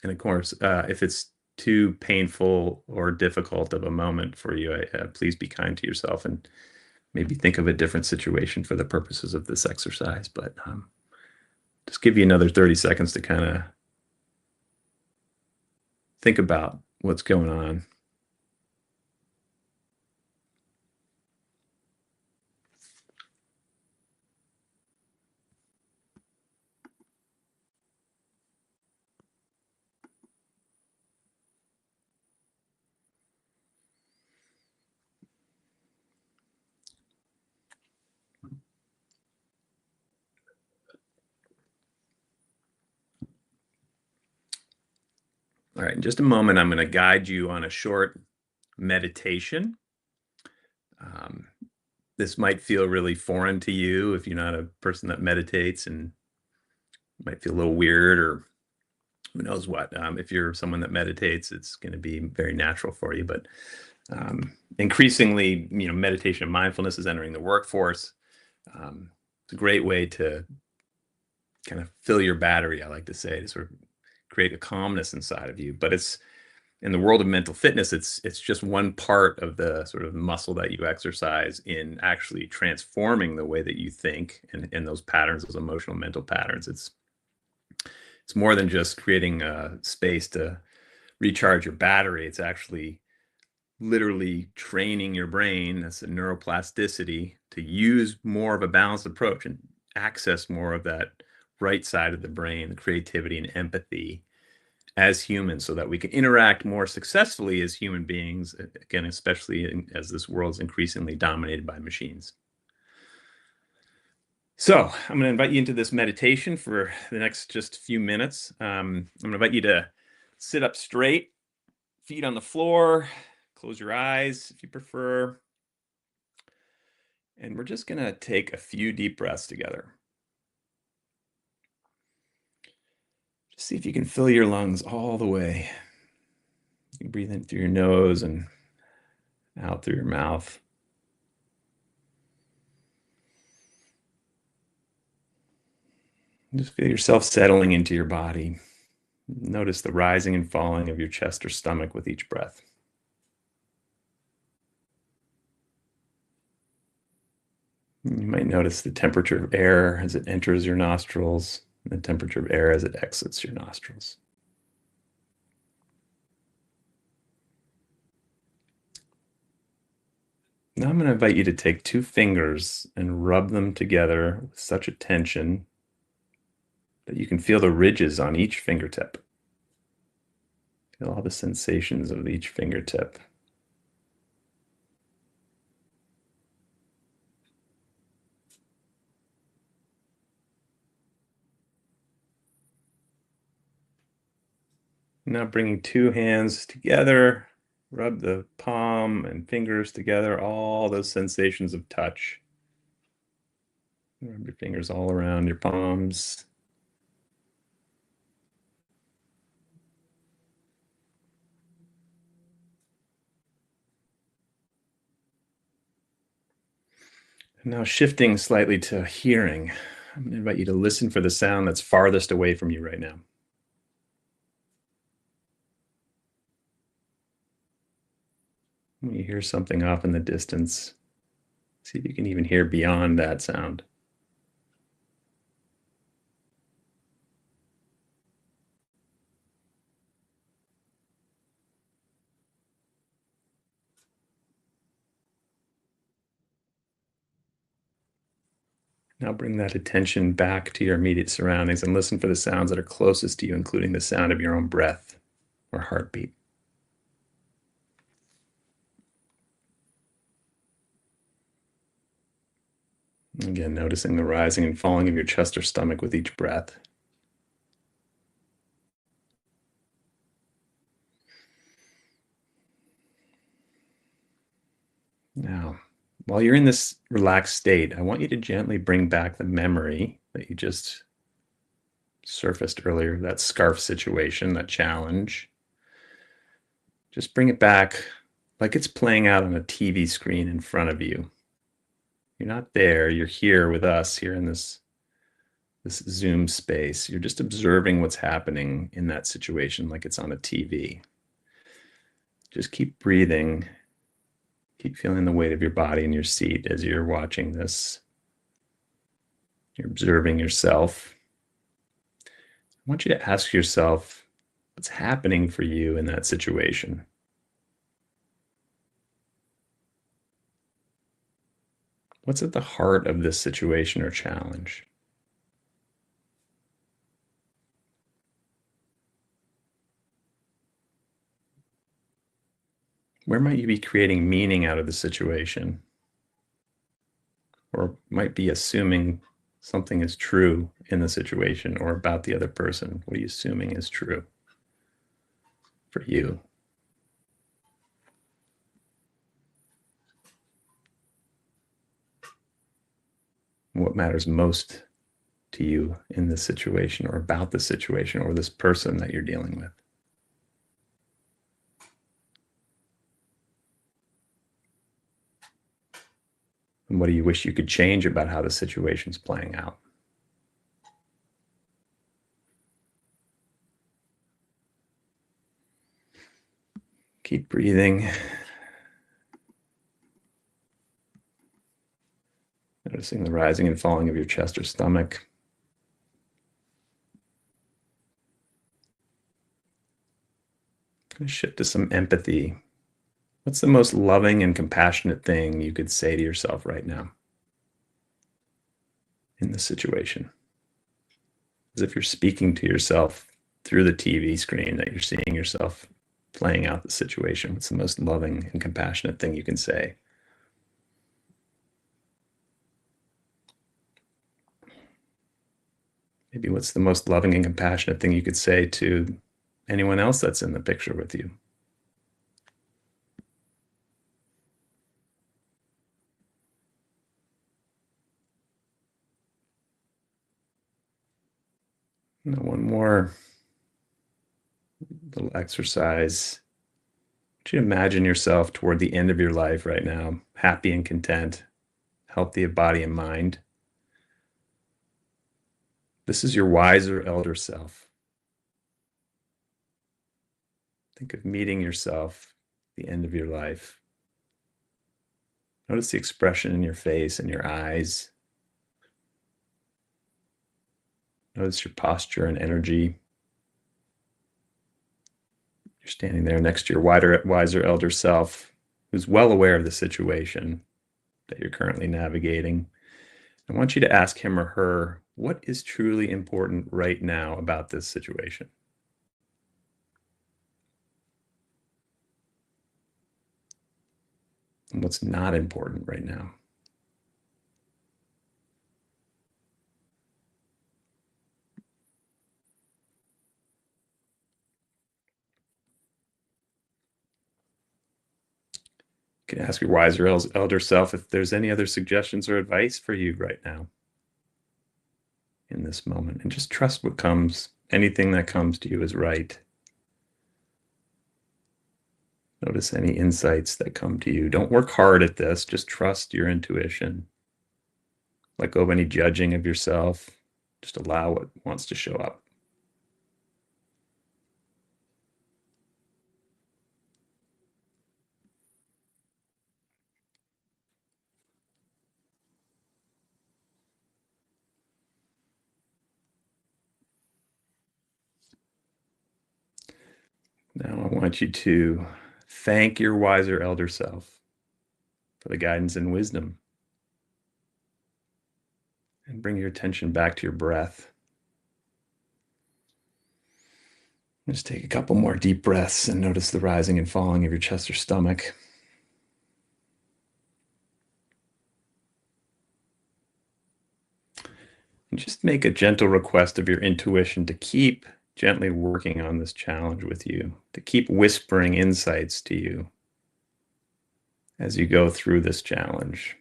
And of course, if it's too painful or difficult of a moment for you, please be kind to yourself and maybe think of a different situation for the purposes of this exercise. But just give you another 30 seconds to kind of think about what's going on. All right, in just a moment, I'm going to guide you on a short meditation. This might feel really foreign to you if you're not a person that meditates, and it might feel a little weird, or who knows what. If you're someone that meditates, it's going to be very natural for you. But increasingly, meditation and mindfulness is entering the workforce. It's a great way to kind of fill your battery, I like to say, to sort of create a calmness inside of you. But it's in the world of mental fitness, it's just one part of the sort of muscle that you exercise in actually transforming the way that you think and those patterns, those emotional mental patterns. It's It's more than just creating a space to recharge your battery. It's actually literally training your brain, that's a neuroplasticity, to use more of a balanced approach and access more of that right side of the brain, the creativity and empathy as humans, so that we can interact more successfully as human beings, again, especially as this world's increasingly dominated by machines. So I'm going to invite you into this meditation for the next just few minutes. I'm going to invite you to sit up straight, feet on the floor, close your eyes if you prefer. And we're just going to take a few deep breaths together. Just see if you can fill your lungs all the way. You can breathe in through your nose and out through your mouth. Just feel yourself settling into your body. Notice the rising and falling of your chest or stomach with each breath. You might notice the temperature of air as it enters your nostrils, and the temperature of air as it exits your nostrils. Now I'm going to invite you to take two fingers and rub them together with such attention that you can feel the ridges on each fingertip. Feel all the sensations of each fingertip. Now bringing two hands together, rub the palm and fingers together, all those sensations of touch. Rub your fingers all around your palms. And now shifting slightly to hearing, I'm going to invite you to listen for the sound that's farthest away from you right now. When you hear something off in the distance, see if you can even hear beyond that sound. Now bring that attention back to your immediate surroundings and listen for the sounds that are closest to you, including the sound of your own breath or heartbeat. Again, noticing the rising and falling of your chest or stomach with each breath. Now, while you're in this relaxed state, I want you to gently bring back the memory that you just surfaced earlier, that scarf situation, that challenge. Just bring it back like it's playing out on a TV screen in front of you. You're not there, you're here with us, here in this Zoom space. You're just observing what's happening in that situation like it's on a TV. Just keep breathing. Keep feeling the weight of your body in your seat as you're watching this. You're observing yourself. I want you to ask yourself, what's happening for you in that situation? What's at the heart of this situation or challenge? Where might you be creating meaning out of the situation? Or might be assuming something is true in the situation or about the other person? What are you assuming is true for you? What matters most to you in this situation or about the situation or this person that you're dealing with? And what do you wish you could change about how the situation's playing out? Keep breathing. Noticing the rising and falling of your chest or stomach. Going to shift to some empathy. What's the most loving and compassionate thing you could say to yourself right now in this situation? As if you're speaking to yourself through the TV screen, that you're seeing yourself playing out the situation. What's the most loving and compassionate thing you can say? Maybe what's the most loving and compassionate thing you could say to anyone else that's in the picture with you? Now, one more little exercise. I want you to imagine yourself toward the end of your life right now, happy and content, healthy of body and mind. This is your wiser elder self. Think of meeting yourself at the end of your life. Notice the expression in your face and your eyes. Notice your posture and energy. You're standing there next to your wiser elder self, who's well aware of the situation that you're currently navigating. I want you to ask him or her, what is truly important right now about this situation? And what's not important right now? You can ask your wiser elder self if there's any other suggestions or advice for you right now in this moment. And just trust what comes. Anything that comes to you is right. Notice any insights that come to you. Don't work hard at this. Just trust your intuition. Let go of any judging of yourself. Just allow what wants to show up. Now I want you to thank your wiser elder self for the guidance and wisdom. And bring your attention back to your breath. Just take a couple more deep breaths and notice the rising and falling of your chest or stomach. And just make a gentle request of your intuition to keep gently working on this challenge with you, to keep whispering insights to you as you go through this challenge.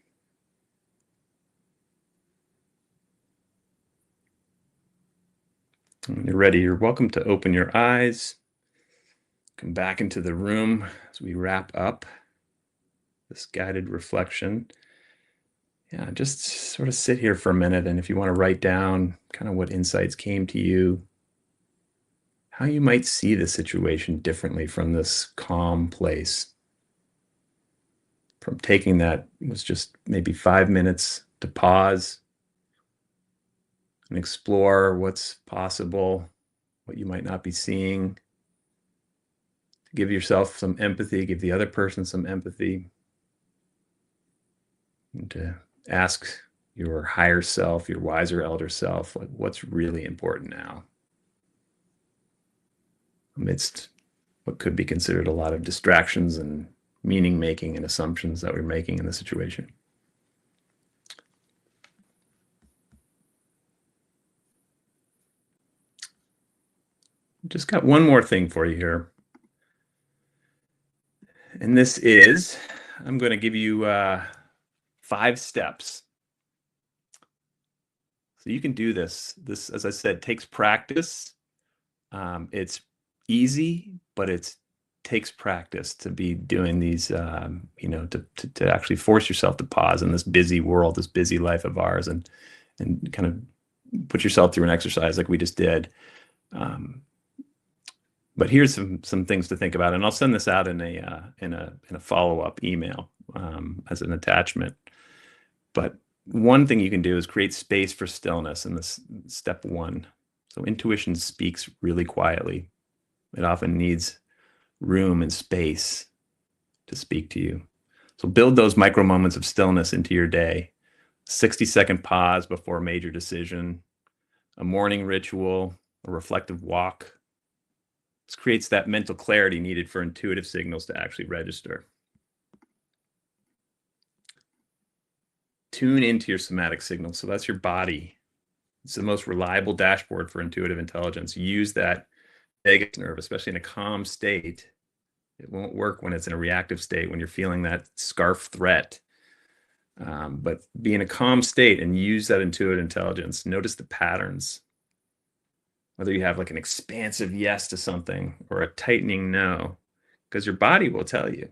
When you're ready, you're welcome to open your eyes, come back into the room as we wrap up this guided reflection. Yeah, just sort of sit here for a minute, and if you want to write down kind of what insights came to you, how you might see the situation differently from this calm place. From taking that, it was just maybe 5 minutes to pause and explore what's possible, what you might not be seeing. Give yourself some empathy, give the other person some empathy. And to ask your higher self, your wiser elder self, like, what's really important now amidst what could be considered a lot of distractions and meaning making and assumptions that we're making in the situation. Just got one more thing for you here. And this is, I'm going to give you 5 steps. So you can do this. This, as I said, takes practice. It's easy, but it takes practice to be doing these, to actually force yourself to pause in this busy world, this busy life of ours, and kind of put yourself through an exercise like we just did. But here's some things to think about, and I'll send this out in a follow-up email as an attachment. But one thing you can do is create space for stillness in this step 1. So intuition speaks really quietly. It often needs room and space to speak to you. So build those micro moments of stillness into your day. 60-second pause before a major decision, a morning ritual, a reflective walk. This creates that mental clarity needed for intuitive signals to actually register. Tune into your somatic signals. So that's your body. It's the most reliable dashboard for intuitive intelligence. Use that vagus nerve, especially in a calm state. It won't work when it's in a reactive state, when you're feeling that scarf threat. But be in a calm state and use that intuitive intelligence. Notice the patterns. Whether you have like an expansive yes to something or a tightening no, because your body will tell you.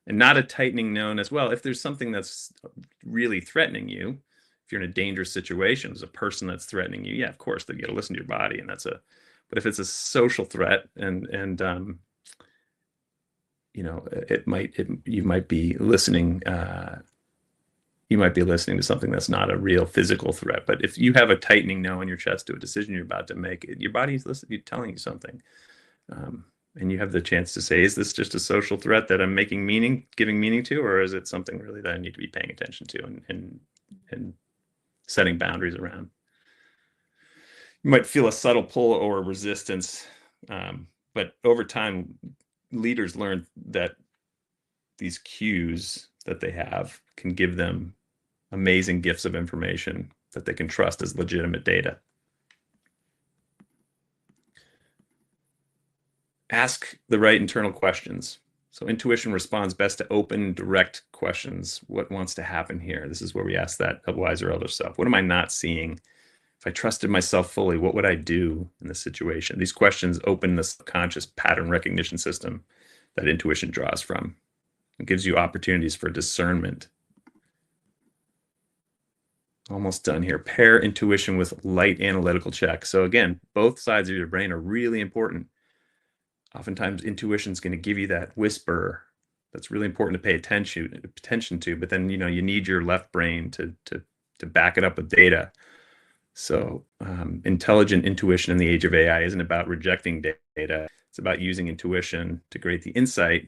And not a tightening no as well. If there's something that's really threatening you, if you're in a dangerous situation, there's a person that's threatening you, yeah, of course, you got to listen to your body. And but if it's a social threat and you might be listening to something that's not a real physical threat. But if you have a tightening no in your chest to a decision you're about to make, your body's telling you something. And you have the chance to say, is this just a social threat that I'm giving meaning to, or is it something really that I need to be paying attention to and setting boundaries around? You might feel a subtle pull or resistance, but over time, leaders learn that these cues that they have can give them amazing gifts of information that they can trust as legitimate data. Ask the right internal questions. So intuition responds best to open, direct questions. What wants to happen here? This is where we ask that of wiser elder self. What am I not seeing? If I trusted myself fully, what would I do in this situation? These questions open the subconscious pattern recognition system that intuition draws from. It gives you opportunities for discernment. Almost done here. Pair intuition with light analytical check. So again, both sides of your brain are really important. Oftentimes intuition is going to give you that whisper that's really important to pay attention to, but then you need your left brain to back it up with data. So intelligent intuition in the age of AI isn't about rejecting data. It's about using intuition to create the insight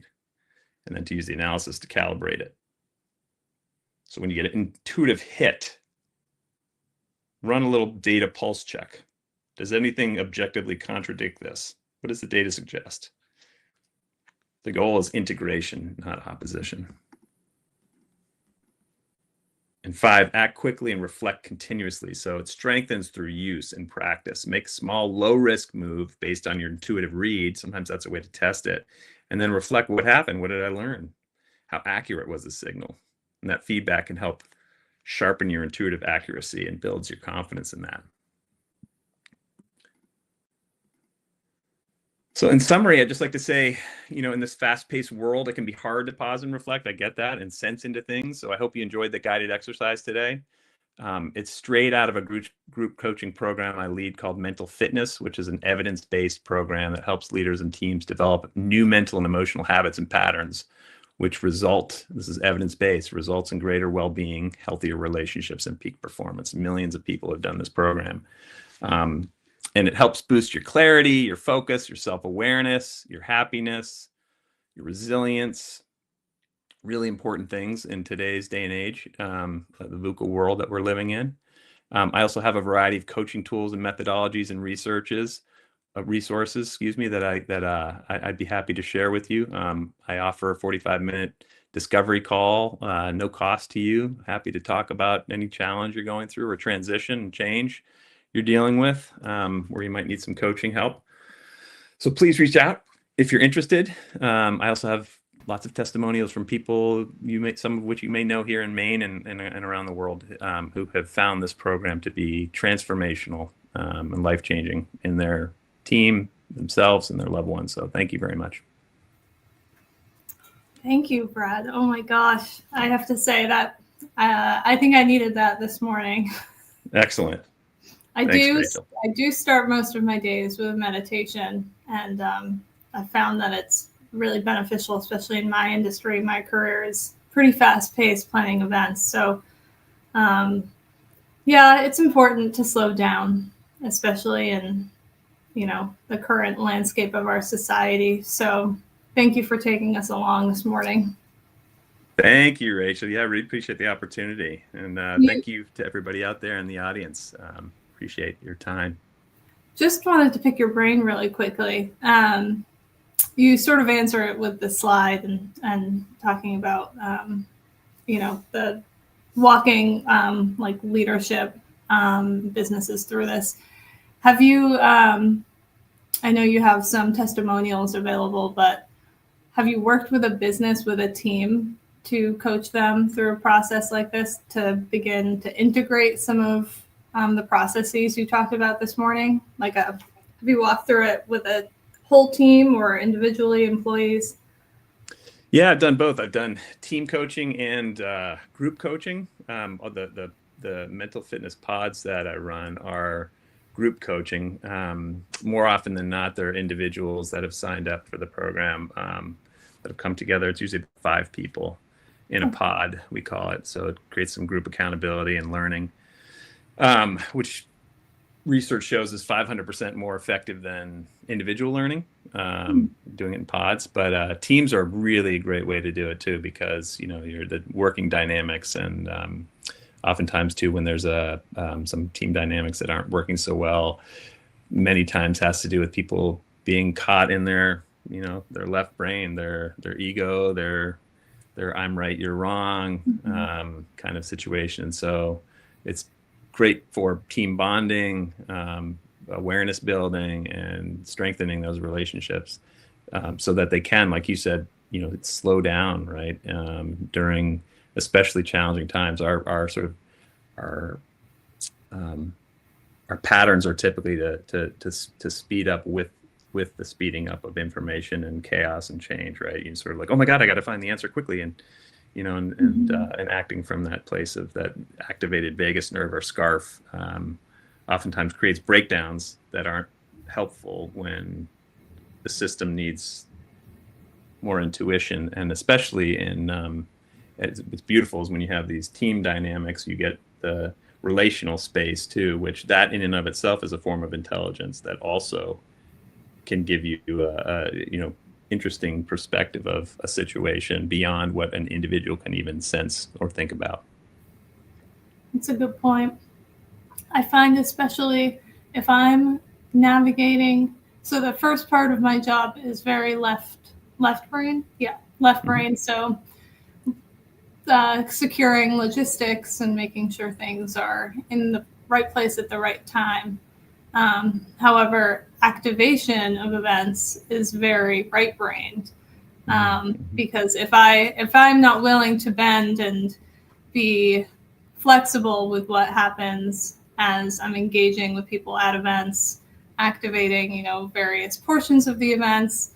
and then to use the analysis to calibrate it. So when you get an intuitive hit, run a little data pulse check. Does anything objectively contradict this? What does the data suggest? The goal is integration, not opposition. And 5, act quickly and reflect continuously. So it strengthens through use and practice. Make small, low-risk move based on your intuitive read. Sometimes that's a way to test it. And then reflect, what happened? What did I learn? How accurate was the signal? And that feedback can help sharpen your intuitive accuracy and builds your confidence in that. So in summary, I'd just like to say, in this fast-paced world, it can be hard to pause and reflect. I get that, and sense into things. So I hope you enjoyed the guided exercise today. It's straight out of a group coaching program I lead called Mental Fitness, which is an evidence-based program that helps leaders and teams develop new mental and emotional habits and patterns, which this is evidence-based, results in greater well-being, healthier relationships, and peak performance. Millions of people have done this program. And it helps boost your clarity, your focus, your self-awareness, your happiness, your resilience. Really important things in today's day and age, the VUCA world that we're living in. I also have a variety of coaching tools and methodologies and resources, that I'd be happy to share with you. I offer a 45-minute discovery call, no cost to you. Happy to talk about any challenge you're going through or transition and change you're dealing with, where you might need some coaching help. So please reach out if you're interested. I also have lots of testimonials from people some of which you may know here in Maine and around the world, who have found this program to be transformational and life-changing in their team, themselves, and their loved ones. So thank you very much. Thank you, Brad. Oh my gosh. I have to say that I think I needed that this morning. Excellent. I do start most of my days with meditation, and I found that it's really beneficial, especially in my industry. My career is pretty fast-paced, planning events. So, yeah, it's important to slow down, especially in, the current landscape of our society. So thank you for taking us along this morning. Thank you, Rachel. Yeah, I really appreciate the opportunity. And thank you to everybody out there in the audience. Appreciate your time. Just wanted to pick your brain really quickly. You sort of answer it with the slide and talking about, the walking like leadership businesses through this. Have you, I know you have some testimonials available, but have you worked with a business, with a team to coach them through a process like this to begin to integrate some of the processes you talked about this morning? Have you walked through it with a whole team or individually, employees? Yeah, I've done both. I've done team coaching and group coaching. The mental fitness pods that I run are group coaching. More often than not, they're individuals that have signed up for the program that have come together. It's usually 5 people in a pod, we call it. So it creates some group accountability and learning, which research shows is 500% more effective than individual learning, doing it in pods. But teams are really a great way to do it too, because you're the working dynamics, and oftentimes too, when there's some team dynamics that aren't working so well, many times has to do with people being caught in their left brain, their ego, their I'm right, you're wrong kind of situation. So it's great for team bonding, awareness building, and strengthening those relationships, so that they can, like you said, slow down, right? During especially challenging times, our patterns are typically to speed up with the speeding up of information and chaos and change, right? You sort of like, oh my God, I got to find the answer quickly, and acting from that place of that activated vagus nerve or scarf oftentimes creates breakdowns that aren't helpful when the system needs more intuition. And especially it's beautiful is when you have these team dynamics, you get the relational space too, which that in and of itself is a form of intelligence that also can give you interesting perspective of a situation beyond what an individual can even sense or think about. That's a good point. I find, especially if I'm navigating, so the first part of my job is very left brain. Yeah, left brain. So securing logistics and making sure things are in the right place at the right time. However, activation of events is very right-brained, because if I'm not willing to bend and be flexible with what happens as I'm engaging with people at events, activating various portions of the events,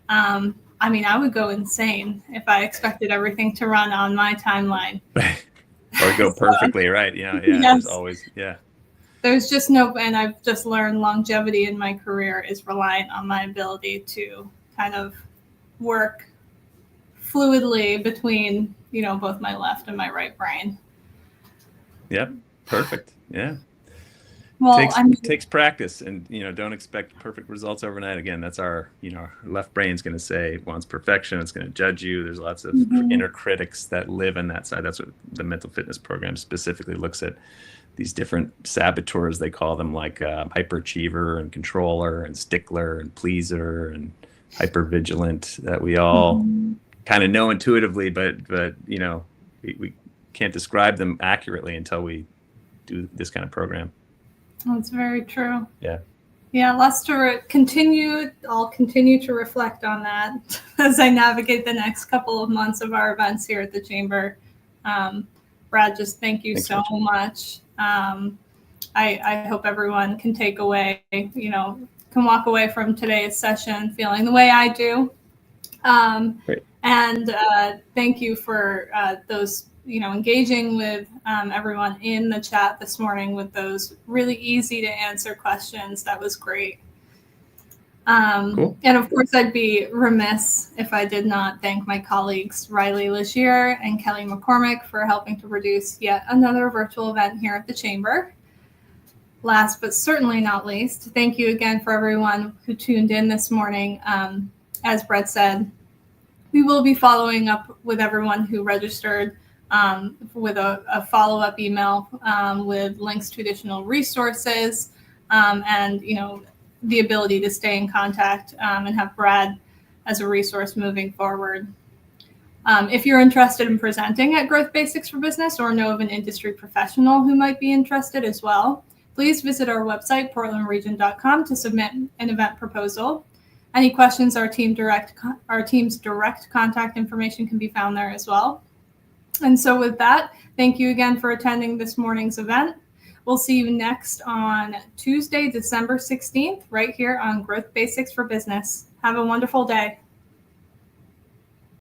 I would go insane if I expected everything to run on my timeline or go perfectly, right? Yeah. Yes. There's always There's just no, and I've just learned longevity in my career is reliant on my ability to kind of work fluidly between, both my left and my right brain. Yep. Perfect. Yeah. Well, takes practice, and, don't expect perfect results overnight. Again, that's our left brain's going to say it wants perfection. It's going to judge you. There's lots of inner critics that live in that side. That's what the mental fitness program specifically looks at. These different saboteurs, they call them, like hyperachiever and controller and stickler and pleaser and hypervigilant, that we all kind of know intuitively, but we can't describe them accurately until we do this kind of program. That's very true. Yeah. Yeah, lots to continue. I'll continue to reflect on that as I navigate the next couple of months of our events here at the Chamber. Brad, just thank you so much. I hope everyone can take away, can walk away from today's session feeling the way I do. Great. And thank you for those, engaging with everyone in the chat this morning with those really easy to answer questions. That was great. Cool. And of course, I'd be remiss if I did not thank my colleagues Riley Legier and Kelly McCormick for helping to produce yet another virtual event here at the Chamber. Last but certainly not least, thank you again for everyone who tuned in this morning. As Brett said, We will be following up with everyone who registered with a follow-up email with links to additional resources and the ability to stay in contact and have Brad as a resource moving forward. If you're interested in presenting at Growth Basics for Business or know of an industry professional who might be interested as well, please visit our website, portlandregion.com, to submit an event proposal. Any questions, our team's direct contact information can be found there as well. And so with that, thank you again for attending this morning's event. We'll see you next on Tuesday, December 16th, right here on Growth Basics for Business. Have a wonderful day.